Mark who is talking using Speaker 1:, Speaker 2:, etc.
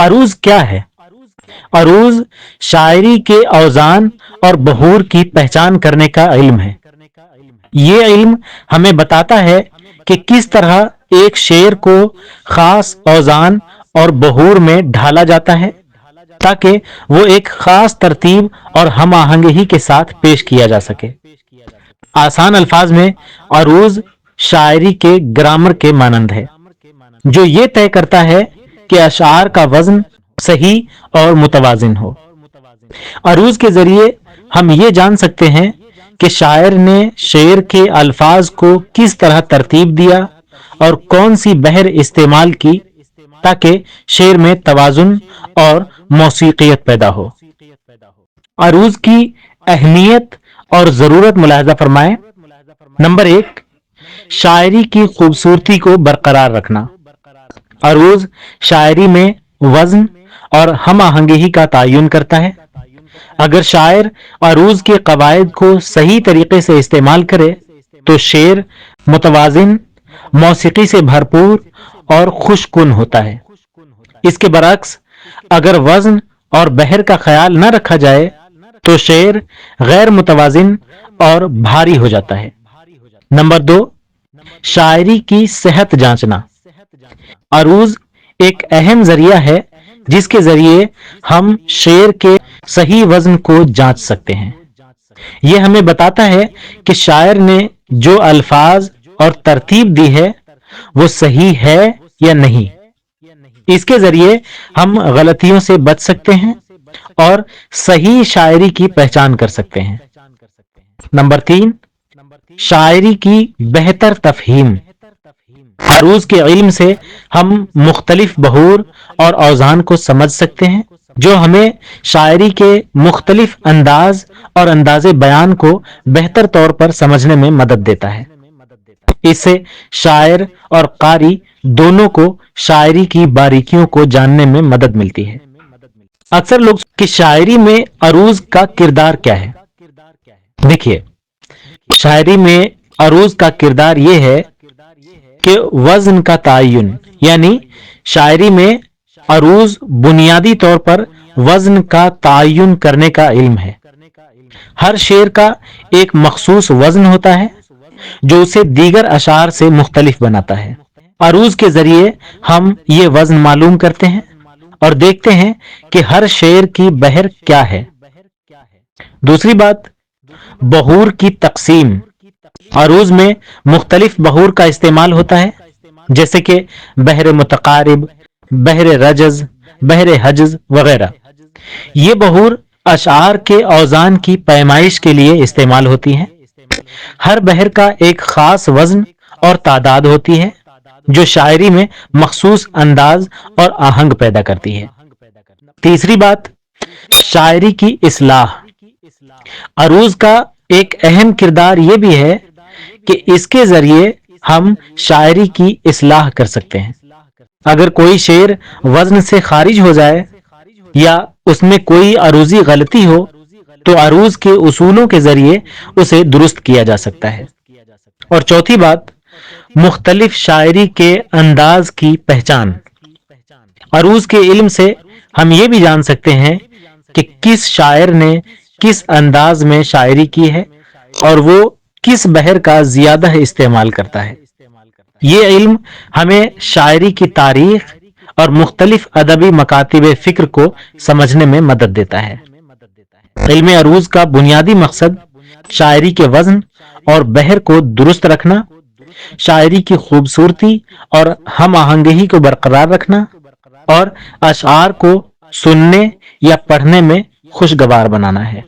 Speaker 1: عروض کیا ہے؟ عروض شاعری کے اوزان اور بحور کی پہچان کرنے کا علم ہے۔ یہ علم ہمیں بتاتا ہے کہ کس طرح ایک شعر کو خاص اوزان اور بحور میں ڈھالا جاتا ہے تاکہ وہ ایک خاص ترتیب اور ہم آہنگی کے ساتھ پیش کیا جا سکے۔ آسان الفاظ میں عروض شاعری کے گرامر کے مانند ہے جو یہ طے کرتا ہے کہ اشعار کا وزن صحیح اور متوازن ہو۔ عروض کے ذریعے ہم یہ جان سکتے ہیں کہ شاعر نے شعر کے الفاظ کو کس طرح ترتیب دیا اور کون سی بحر استعمال کی تاکہ شعر میں توازن اور موسیقیت پیدا ہو۔ عروض کی اہمیت اور ضرورت ملاحظہ فرمائیں۔ نمبر 1، شاعری کی خوبصورتی کو برقرار رکھنا۔ عروض شاعری میں وزن اور ہم آہنگی کا تعین کرتا ہے۔ اگر شاعر عروض کے قواعد کو صحیح طریقے سے استعمال کرے تو شعر متوازن، موسیقی سے بھرپور اور خوش کن ہوتا ہے۔ اس کے برعکس اگر وزن اور بحر کا خیال نہ رکھا جائے تو شعر غیر متوازن اور بھاری ہو جاتا ہے۔ نمبر 2، شاعری کی صحت جانچنا۔ عروض ایک اہم ذریعہ ہے جس کے ذریعے ہم شعر کے صحیح وزن کو جانچ سکتے ہیں۔ یہ ہمیں بتاتا ہے کہ شاعر نے جو الفاظ اور ترتیب دی ہے وہ صحیح ہے یا نہیں۔ اس کے ذریعے ہم غلطیوں سے بچ سکتے ہیں اور صحیح شاعری کی پہچان کر سکتے ہیں۔ نمبر 3، شاعری کی بہتر تفہیم۔ عروض کے علم سے ہم مختلف بحور اور اوزان کو سمجھ سکتے ہیں جو ہمیں شاعری کے مختلف انداز اور انداز بیان کو بہتر طور پر سمجھنے میں مدد دیتا ہے۔ اس سے شاعر اور قاری دونوں کو شاعری کی باریکیوں کو جاننے میں مدد ملتی ہے۔ اکثر لوگ کہ شاعری میں عروض کا کردار کیا ہے؟ دیکھیے، شاعری میں عروض کا کردار یہ ہے کہ وزن کا تعین، یعنی شاعری میں عروض بنیادی طور پر وزن کا تعین کرنے کا علم ہے۔ ہر شعر کا ایک مخصوص وزن ہوتا ہے جو اسے دیگر اشعار سے مختلف بناتا ہے۔ عروض کے ذریعے ہم یہ وزن معلوم کرتے ہیں اور دیکھتے ہیں کہ ہر شعر کی بحر کیا ہے۔ دوسری بات، بحور کی تقسیم۔ عروض میں مختلف بحور کا استعمال ہوتا ہے جیسے کہ بحر متقارب، بحر رجز، بحر حجز وغیرہ۔ یہ بحور اشعار کے اوزان کی پیمائش کے لیے استعمال ہوتی ہیں۔ ہر بحر کا ایک خاص وزن اور تعداد ہوتی ہے جو شاعری میں مخصوص انداز اور آہنگ پیدا کرتی ہے۔ تیسری بات، شاعری کی اصلاح۔ عروض کا ایک اہم کردار یہ بھی ہے کہ اس کے ذریعے ہم شاعری کی اصلاح کر سکتے ہیں۔ اگر کوئی شعر وزن سے خارج ہو جائے یا اس میں کوئی عروضی غلطی ہو تو عروض کے اصولوں کے ذریعے اسے درست کیا جا سکتا ہے۔ اور چوتھی بات، مختلف شاعری کے انداز کی پہچان۔ عروض کے علم سے ہم یہ بھی جان سکتے ہیں کہ کس شاعر نے کس انداز میں شاعری کی ہے اور وہ کس بحر کا زیادہ استعمال کرتا ہے۔ یہ علم ہمیں شاعری کی تاریخ اور مختلف ادبی مکاتب فکر کو سمجھنے میں مدد دیتا ہے۔ علم عروض کا بنیادی مقصد شاعری کے وزن اور بحر کو درست رکھنا، شاعری کی خوبصورتی اور ہم آہنگی کو برقرار رکھنا اور اشعار کو سننے یا پڑھنے میں خوشگوار بنانا ہے۔